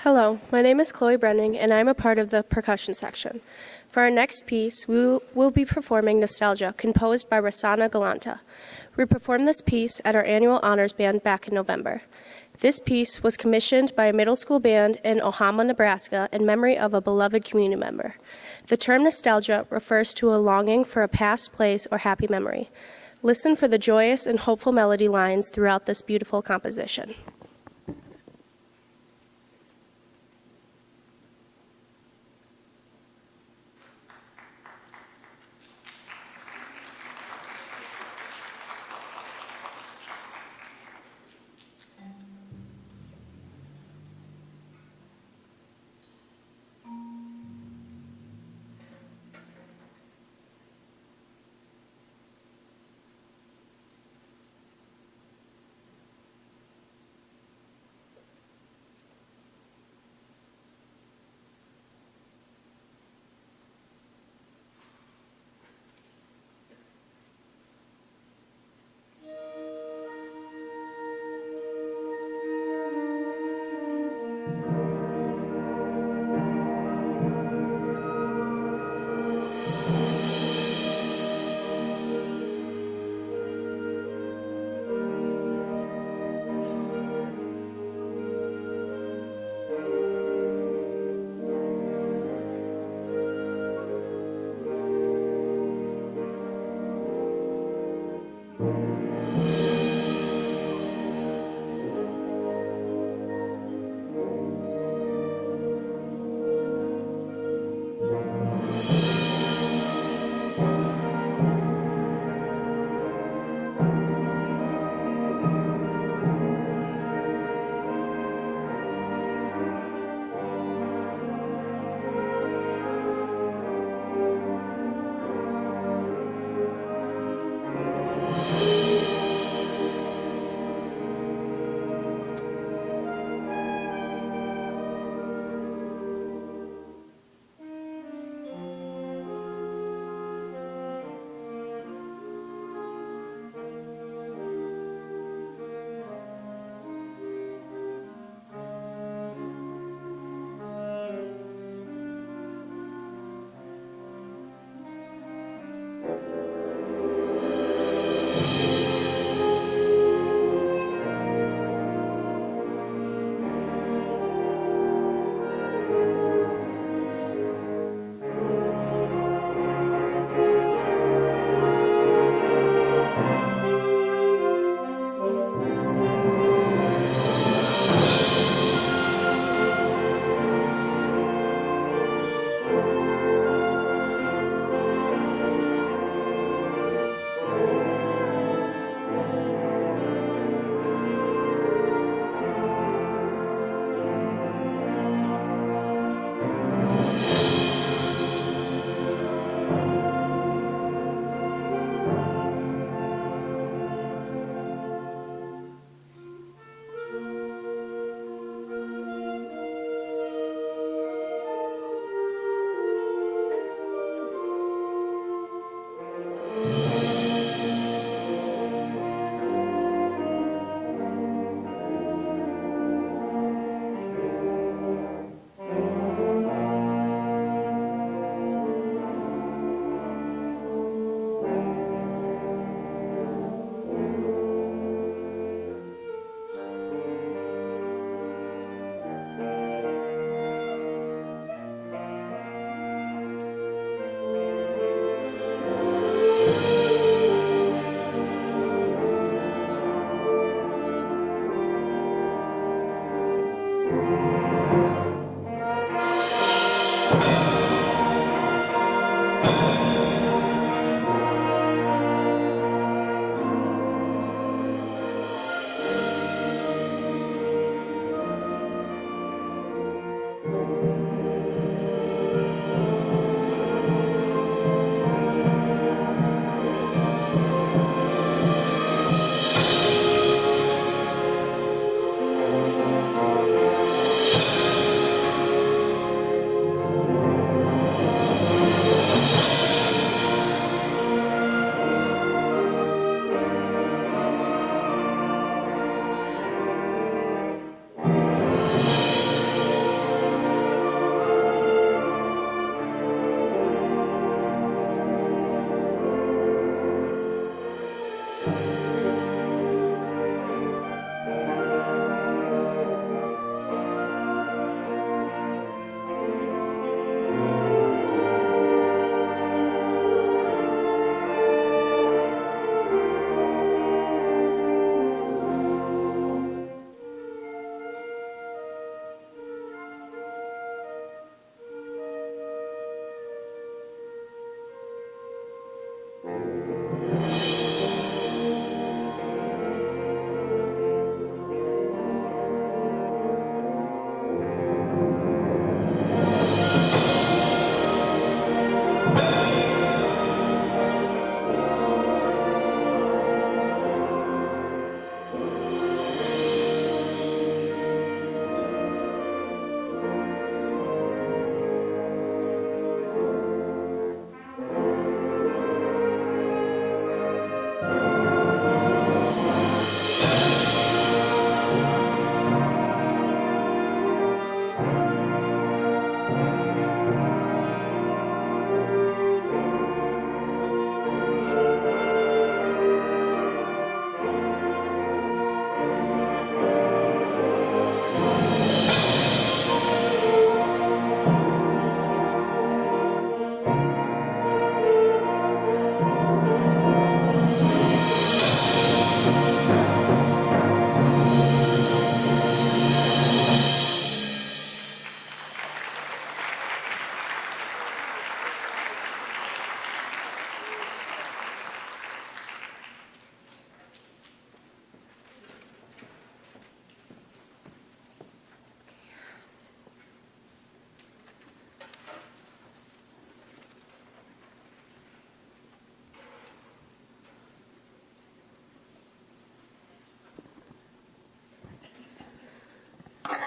Hello, my name is Chloe Brenning, and I'm a part of the percussion section. For our next piece, we'll be performing Nostalgia, composed by Rossana Galanta. We performed this piece at our annual honors band back in November. This piece was commissioned by a middle school band in Ohama, Nebraska, in memory of a beloved community member. The term nostalgia refers to a longing for a past place or happy memory. Listen for the joyous and hopeful melody lines throughout this beautiful composition.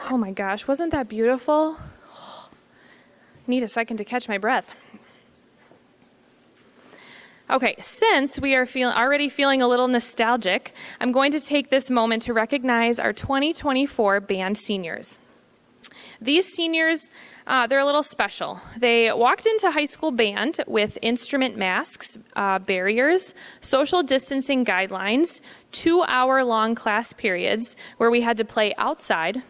Oh my gosh, wasn't that beautiful? Need a second to catch my breath. Okay, since we are already feeling a little nostalgic, I'm going to take this moment to recognize our 2024 band seniors. These seniors, they're a little special. They walked into high school band with instrument masks, barriers, social distancing guidelines, 2-hour-long class periods where we had to play outside,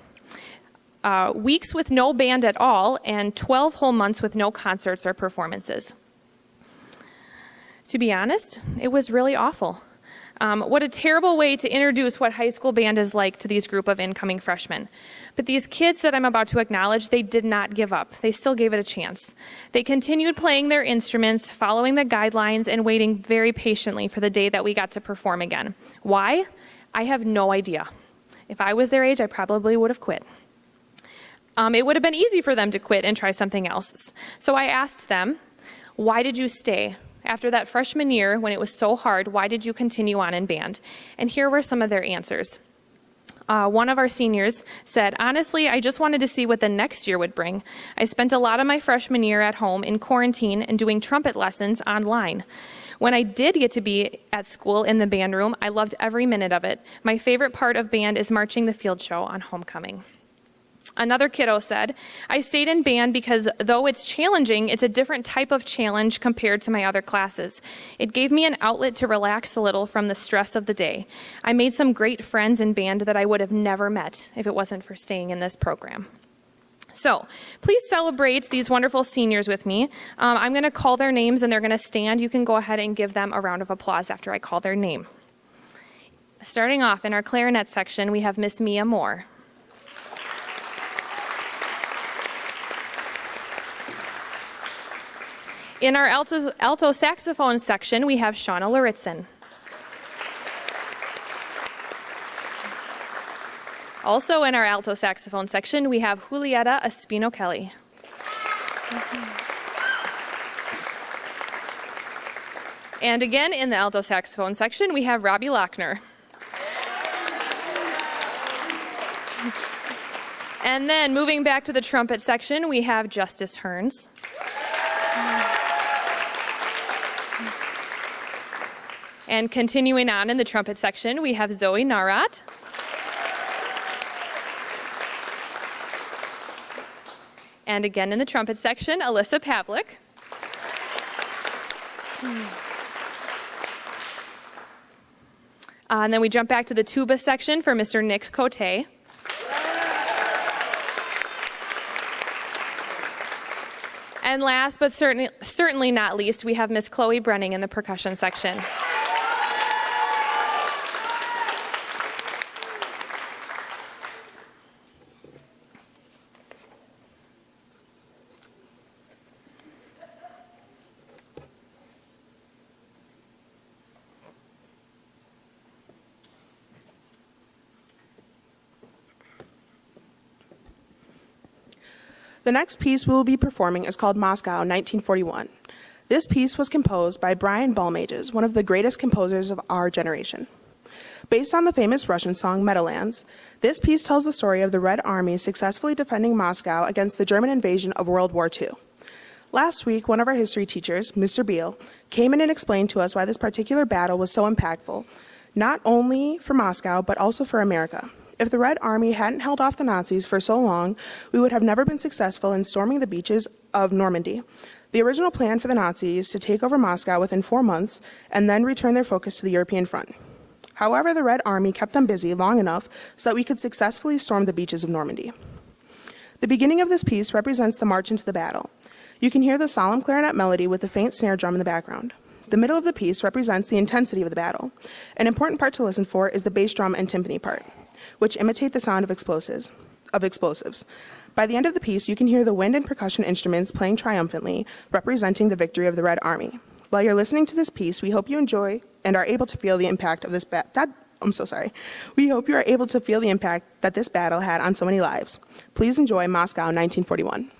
weeks with no band at all, and 12 whole months with no concerts or performances. To be honest, it was really awful. What a terrible way to introduce what high school band is like to these group of incoming freshmen. But these kids that I'm about to acknowledge, they did not give up. They still gave it a chance. They continued playing their instruments, following the guidelines, and waiting very patiently for the day that we got to perform again. Why? I have no idea. If I was their age, I probably would have quit. It would have been easy for them to quit and try something else. So I asked them, why did you stay? After that freshman year, when it was so hard, why did you continue on in band? And here were some of their answers. One of our seniors said, honestly, I just wanted to see what the next year would bring. I spent a lot of my freshman year at home in quarantine and doing trumpet lessons online. When I did get to be at school in the band room, I loved every minute of it. My favorite part of band is marching the field show on homecoming. Another kiddo said, I stayed in band because though it's challenging, it's a different type of challenge compared to my other classes. It gave me an outlet to relax a little from the stress of the day. I made some great friends in band that I would have never met if it wasn't for staying in this program. So please celebrate these wonderful seniors with me. I'm going to call their names and they're going to stand. You can go ahead and give them a round of applause after I call their name. Starting off in our clarinet section, we have Miss Mia Moore. In our alto saxophone section, we have Shauna Luritzen. Also in our alto saxophone section, we have Julieta Espino Kelly. And again, in the alto saxophone section, we have Robbie Lochner. And then moving back to the trumpet section, we have Justice Hearns. And continuing on in the trumpet section, we have Zoe Narat. And again in the trumpet section, Alyssa Pavlik. And then we jump back to the tuba section for Mr. Nick Cote. And last but certainly not least, we have Miss Chloe Brenning in the percussion section. The next piece we will be performing is called Moscow, 1941. This piece was composed by Brian Balmages, one of the greatest composers of our generation. Based on the famous Russian song Meadowlands, this piece tells the story of the Red Army successfully defending Moscow against the German invasion of World War II. Last week, one of our history teachers, Mr. Beal, came in and explained to us why this particular battle was so impactful, not only for Moscow, but also for America. If the Red Army hadn't held off the Nazis for so long, we would have never been successful in storming the beaches of Normandy. The original plan for the Nazis to take over Moscow within 4 months and then return their focus to the European front. However, the Red Army kept them busy long enough so that we could successfully storm the beaches of Normandy. The beginning of this piece represents the march into the battle. You can hear the solemn clarinet melody with the faint snare drum in the background. The middle of the piece represents the intensity of the battle. An important part to listen for is the bass drum and timpani part, which imitate the sound of explosives. By the end of the piece, you can hear the wind and percussion instruments playing triumphantly, representing the victory of the Red Army. While you're listening to this piece, we hope you enjoy and are able to feel the impact of this We hope you are able to feel the impact that this battle had on so many lives. Please enjoy Moscow, 1941.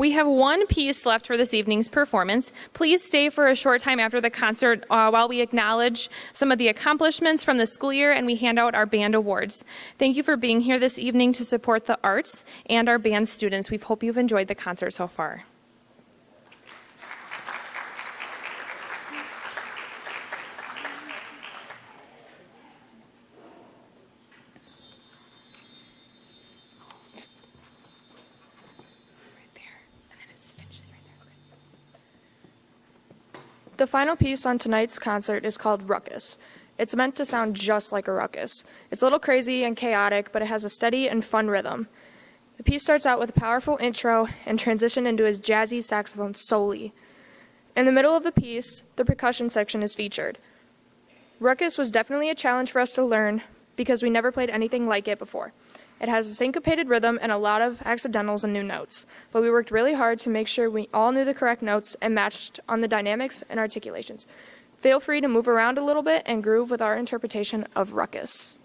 We have one piece left for this evening's performance. Please stay for a short time after the concert while we acknowledge some of the accomplishments from the school year and we hand out our band awards. Thank you for being here this evening to support the arts and our band students. We hope you've enjoyed the concert so far. The final piece on tonight's concert is called Ruckus. It's meant to sound just like a ruckus. It's a little crazy and chaotic, but it has a steady and fun rhythm. The piece starts out with a powerful intro and transition into his jazzy saxophone solo. In the middle of the piece, the percussion section is featured. Ruckus was definitely a challenge for us to learn because we never played anything like it before. It has a syncopated rhythm and a lot of accidentals and new notes, but we worked really hard to make sure we all knew the correct notes and matched on the dynamics and articulations. Feel free to move around a little bit and groove with our interpretation of Ruckus.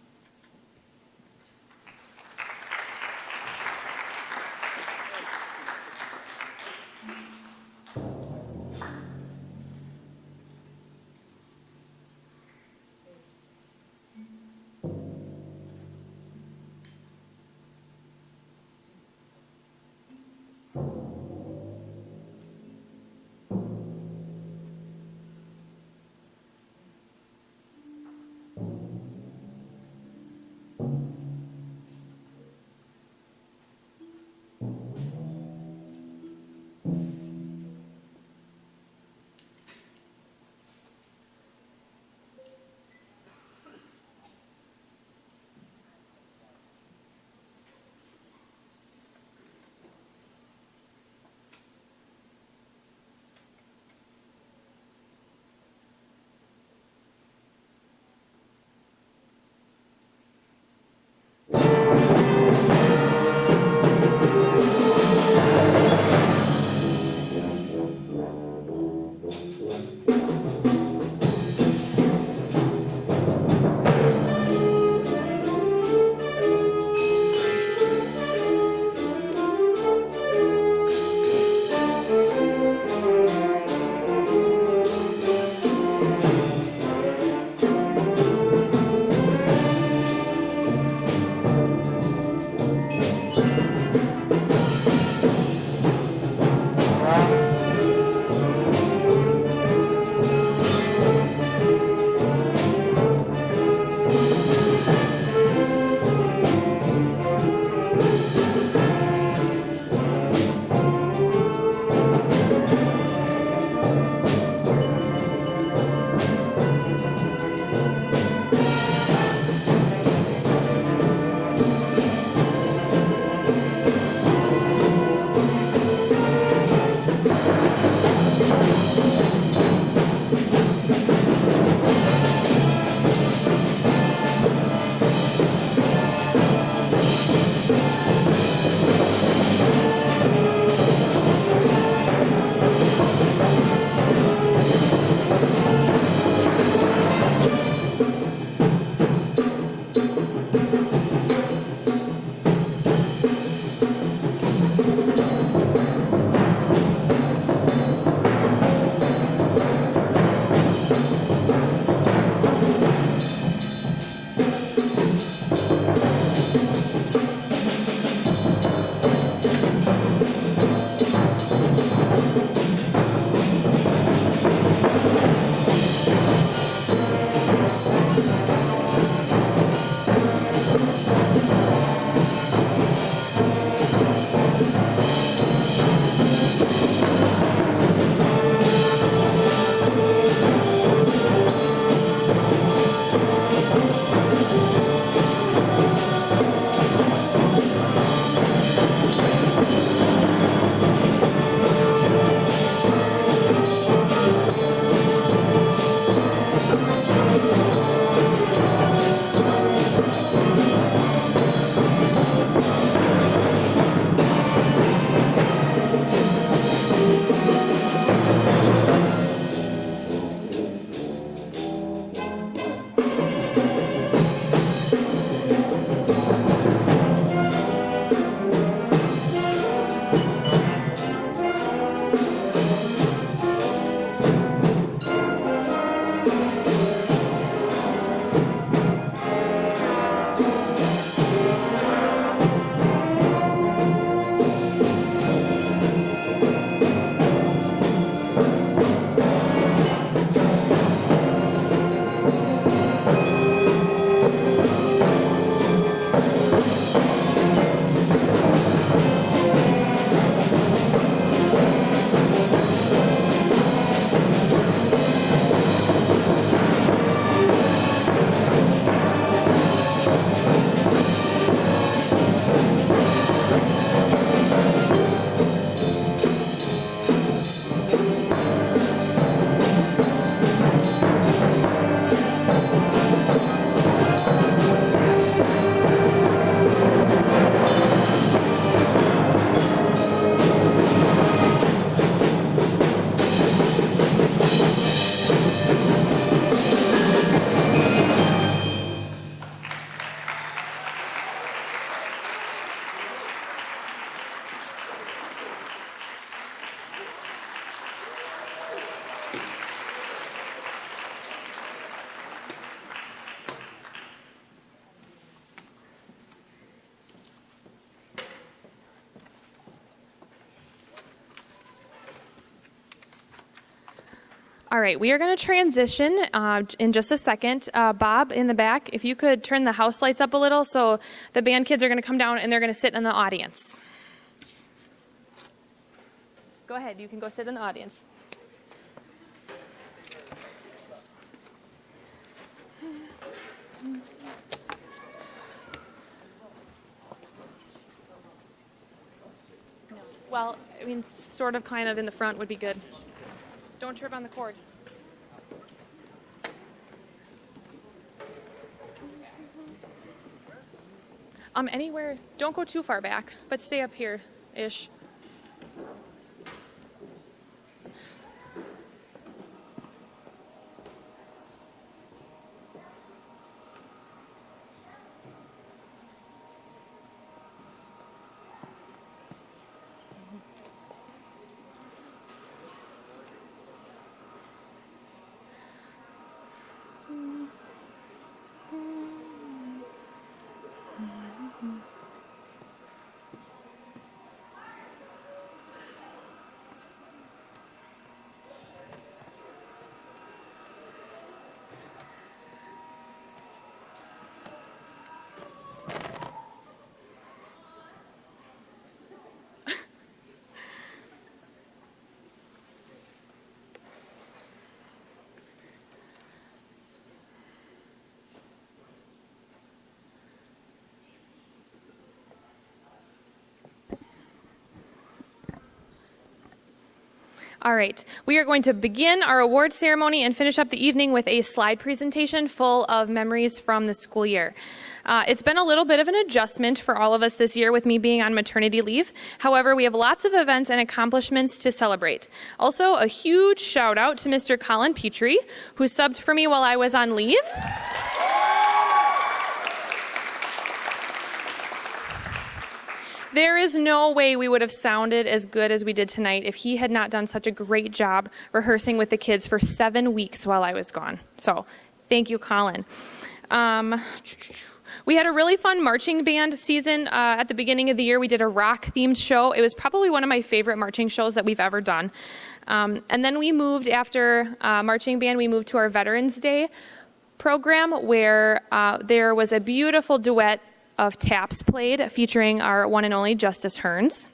All right, we are going to transition in just a second. Bob, in the back, if you could turn the house lights up a little so the band kids are going to come down and they're going to sit in the audience. Go ahead, you can go sit in the audience. Well, I mean, sort of kind of in the front would be good. Don't trip on the cord. Anywhere, don't go too far back, but stay up here-ish. All right, we are going to begin our award ceremony and finish up the evening with a slide presentation full of memories from the school year. It's been a little bit of an adjustment for all of us this year with me being on maternity leave. However, we have lots of events and accomplishments to celebrate. Also, a huge shout out to Mr. Colin Petrie, who subbed for me while I was on leave. There is no way we would have sounded as good as we did tonight if he had not done such a great job rehearsing with the kids for 7 weeks while I was gone. So, thank you, Colin. We had a really fun marching band season at the beginning of the year. We did a rock-themed show. It was probably one of my favorite marching shows that we've ever done. And then we moved after marching band, we moved to our Veterans Day program where there was a beautiful duet of taps played featuring our one and only Justice Hearns.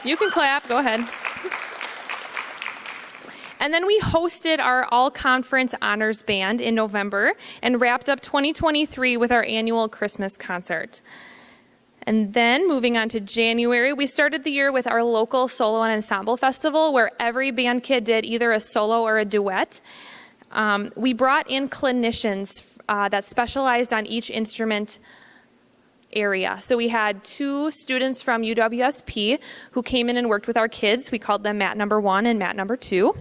You can clap, go ahead. And then we hosted our all-conference honors band in November and wrapped up 2023 with our annual Christmas concert. And then moving on to January, we started the year with our local solo and ensemble festival where every band kid did either a solo or a duet. We brought in clinicians that specialized on each instrument area. So we had 2 students from UWSP who came in and worked with our kids. We called them Mat number 1 and Mat number 2.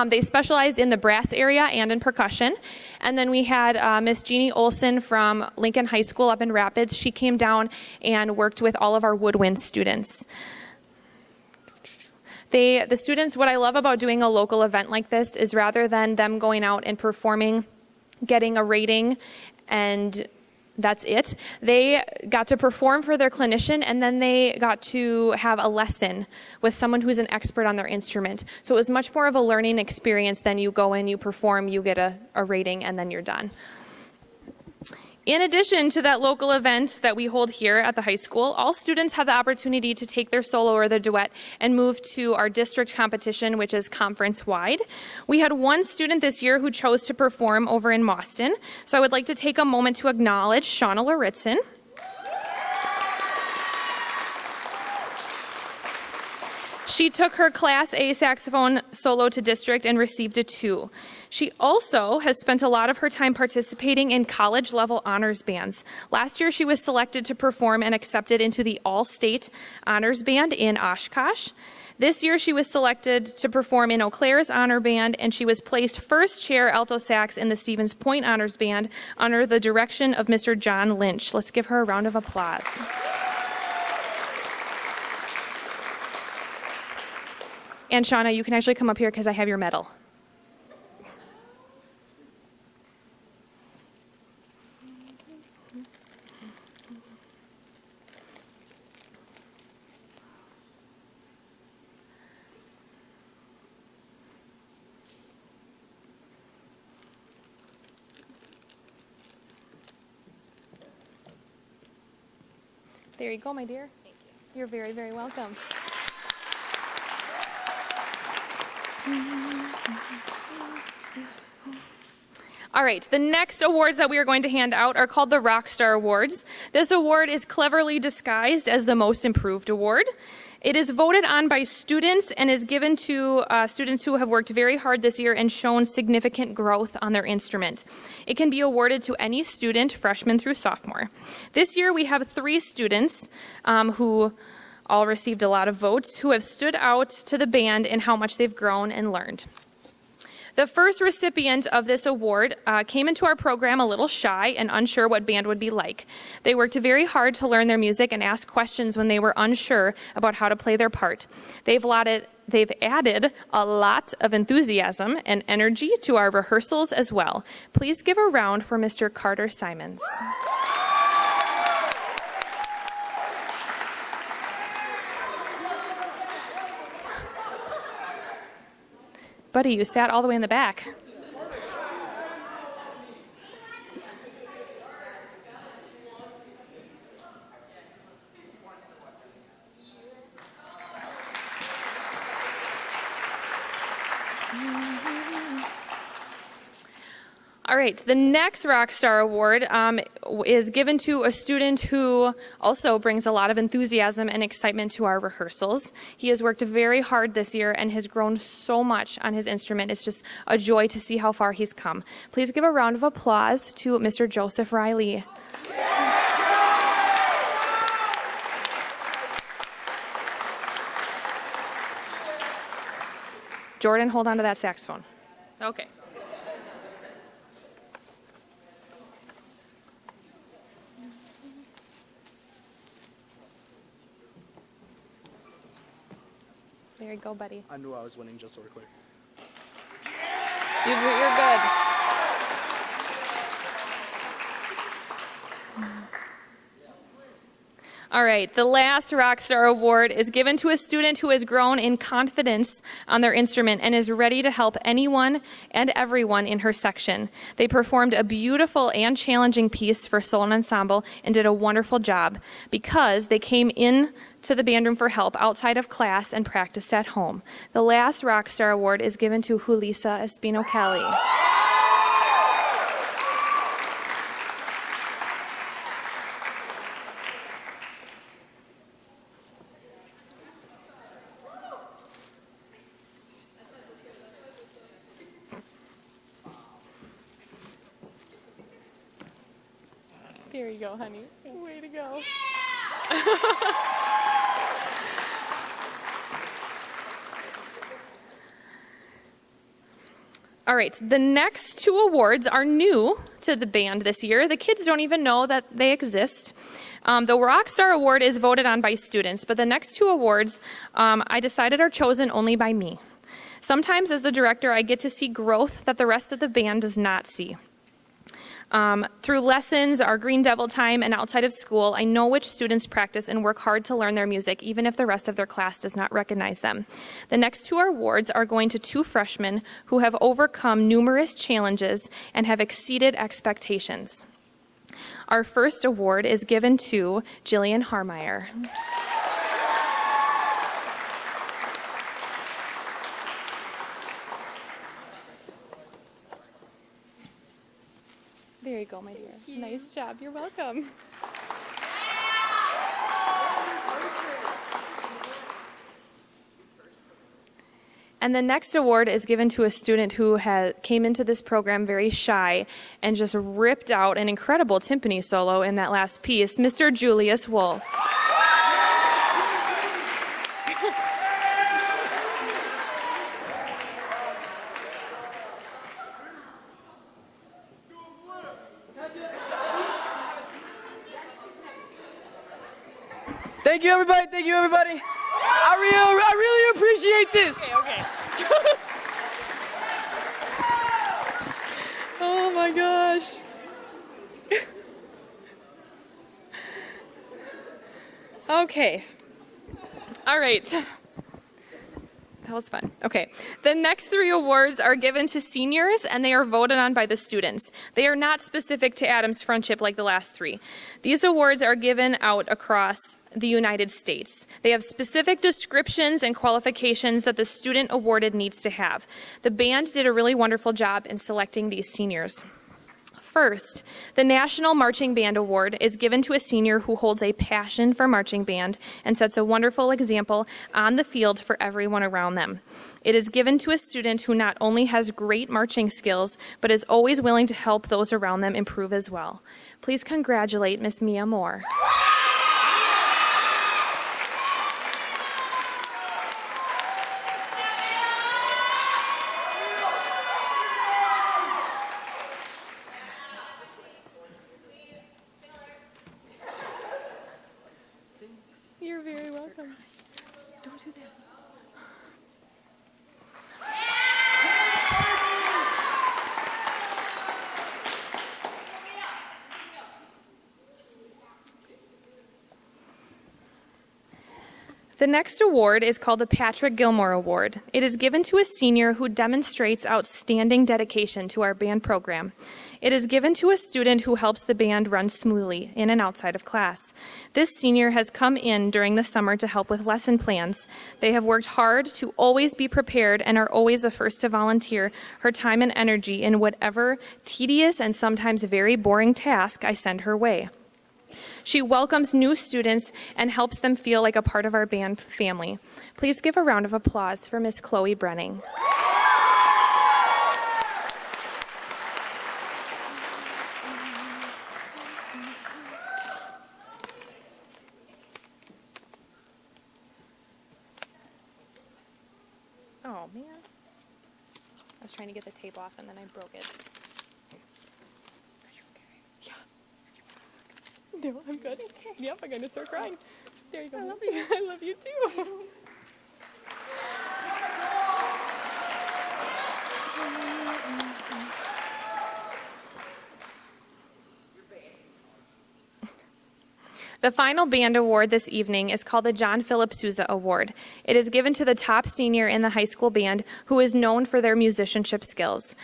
They specialized in the brass area and in percussion. And then we had Miss Jeannie Olson from Lincoln High School up in Rapids. She came down and worked with all of our woodwind students. The students, what I love about doing a local event like this is rather than them going out and performing, getting a rating, and that's it. They got to perform for their clinician, and then they got to have a lesson with someone who's an expert on their instrument. So it was much more of a learning experience than you go in, you perform, you get a rating, and then you're done. In addition to that local event that we hold here at the high school, all students have the opportunity to take their solo or their duet and move to our district competition, which is conference-wide. We had 1 student this year who chose to perform over in Mauston, so I would like to take a moment to acknowledge Shauna Laritzen. She took her Class A saxophone solo to district and received a 2. She also has spent a lot of her time participating in college-level honors bands. Last year, she was selected to perform and accepted into the All-State Honors Band in Oshkosh. This year, she was selected to perform in Eau Claire's Honor Band, and she was placed first chair alto sax in the Stevens Point Honors Band under the direction of Mr. John Lynch. Let's give her a round of applause. And Shauna, you can actually come up here because I have your medal. There you go, my dear. Thank you. You're very, very welcome. All right, the next awards that we are going to hand out are called the Rockstar Awards. This award is cleverly disguised as the Most Improved Award. It is voted on by students and is given to students who have worked very hard this year and shown significant growth on their instrument. It can be awarded to any student, freshman through sophomore. This year we have 3 students who all received a lot of votes, who have stood out to the band in how much they've grown and learned. The first recipient of this award came into our program a little shy and unsure what band would be like. They worked very hard to learn their music and asked questions when they were unsure about how to play their part. They've added a lot of enthusiasm and energy to our rehearsals as well. Please give a round for Mr. Carter Simons. Buddy, you sat all the way in the back. All right, the next Rockstar Award is given to a student who also brings a lot of enthusiasm and excitement to our rehearsals. He has worked very hard this year and has grown so much on his instrument. It's just a joy to see how far he's come. Please give a round of applause to Mr. Joseph Riley. Jordan, hold on to that saxophone. Okay. There you go, buddy. I knew I was winning, just so we're clear. You're good. All right, the last Rockstar Award is given to a student who has grown in confidence on their instrument and is ready to help anyone and everyone in her section. They performed a beautiful and challenging piece for Solon Ensemble and did a wonderful job because they came in to the band room for help outside of class and practiced at home. The last Rockstar Award is given to Julissa Espino Kelly. There you go, honey. Way to go. All right, the next 2 awards are new to the band this year. The kids don't even know that they exist. The Rockstar Award is voted on by students, but the next 2 awards I decided are chosen only by me. Sometimes as the director, I get to see growth that the rest of the band does not see. Through lessons, our Green Devil time, and outside of school, I know which students practice and work hard to learn their music, even if the rest of their class does not recognize them. The next 2 awards are going to 2 freshmen who have overcome numerous challenges and have exceeded expectations. Our first award is given to Jillian Harmeyer. There you go, my dear. Nice job. You're welcome. And the next award is given to a student who came into this program very shy and just ripped out an incredible timpani solo in that last piece, Mr. Julius Wolf. Thank you, everybody. Thank you, everybody. I really appreciate this. Okay. Oh my gosh. Okay. All right. That was fun. Okay. The next 3 awards are given to seniors, and they are voted on by the students. They are not specific to Adams Friendship like the last 3. These awards are given out across the United States. They have specific descriptions and qualifications that the student awarded needs to have. The band did a really wonderful job in selecting these seniors. First, the National Marching Band Award is given to a senior who holds a passion for marching band and sets a wonderful example on the field for everyone around them. It is given to a student who not only has great marching skills, but is always willing to help those around them improve as well. Please congratulate Miss Mia Moore. You're very welcome. Don't do that. The next award is called the Patrick Gilmore Award. It is given to a senior who demonstrates outstanding dedication to our band program. It is given to a student who helps the band run smoothly in and outside of class. This senior has come in during the summer to help with lesson plans. They have worked hard to always be prepared and are always the first to volunteer her time and energy in whatever tedious and sometimes very boring task I send her way. She welcomes new students and helps them feel like a part of our band family. Please give a round of applause for Miss Chloe Brenning. Oh, man. I was trying to get the tape off and then I broke it. Are you okay? Yeah. No, I'm good. Yep, I'm gonna start crying. There you go. I love you. I love you too. The final band award this evening is called the John Philip Sousa Award. It is given to the top senior in the high school band who is known for their musicianship skills.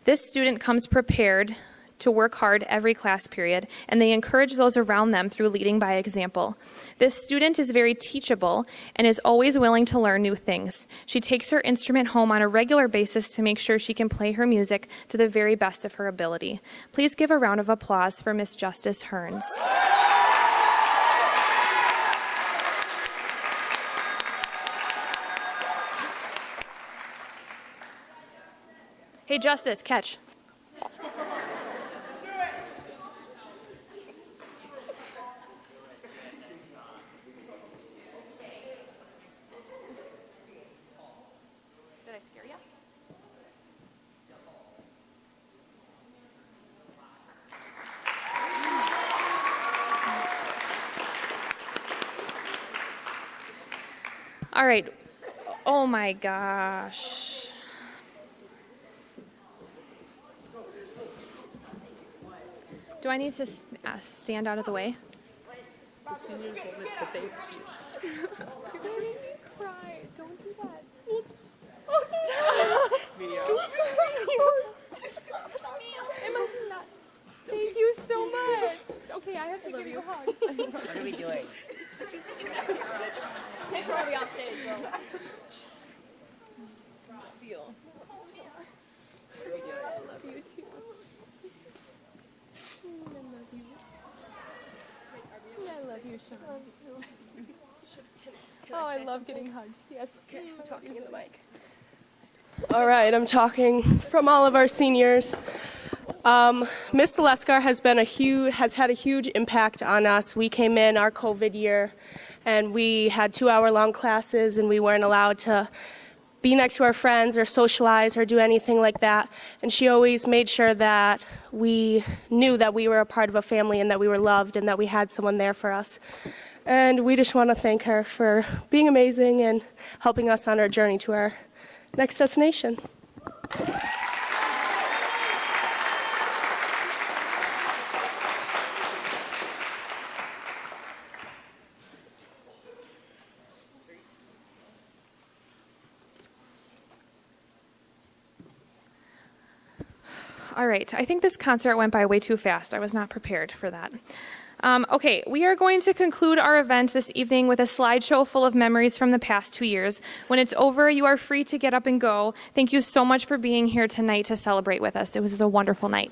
This student comes prepared to work hard every class period, and they encourage those around them through leading by example. This student is very teachable and is always willing to learn new things. She takes her instrument home on a regular basis to make sure she can play her music to the very best of her ability. Please give a round of applause for Miss Justice Hearns. Hey, Justice, catch. Did I scare you? All right. Oh my gosh. Do I need to stand out of the way? The seniors wanted to thank you. You're gonna make me cry. Don't do that. Oh, stop! Mia. Emma, not. Thank you so much. Okay, I have to give you a hug. What are we doing? Take Robbie off stage, bro. Feel. What are we doing? I love you too. I love you. I love you, Sean. Oh, I love getting hugs. Yes. Okay, I'm talking in the mic. All right, I'm talking from all of our seniors. Miss Seleskar has had a huge impact on us. We came in our COVID year, and we had 2-hour-long classes, and we weren't allowed to be next to our friends or socialize or do anything like that. And she always made sure that we knew that we were a part of a family and that we were loved and that we had someone there for us. And we just want to thank her for being amazing and helping us on our journey to our next destination. All right, I think this concert went by way too fast. I was not prepared for that. Okay, we are going to conclude our event this evening with a slideshow full of memories from the past 2 years. When it's over, you are free to get up and go. Thank you so much for being here tonight to celebrate with us. It was a wonderful night.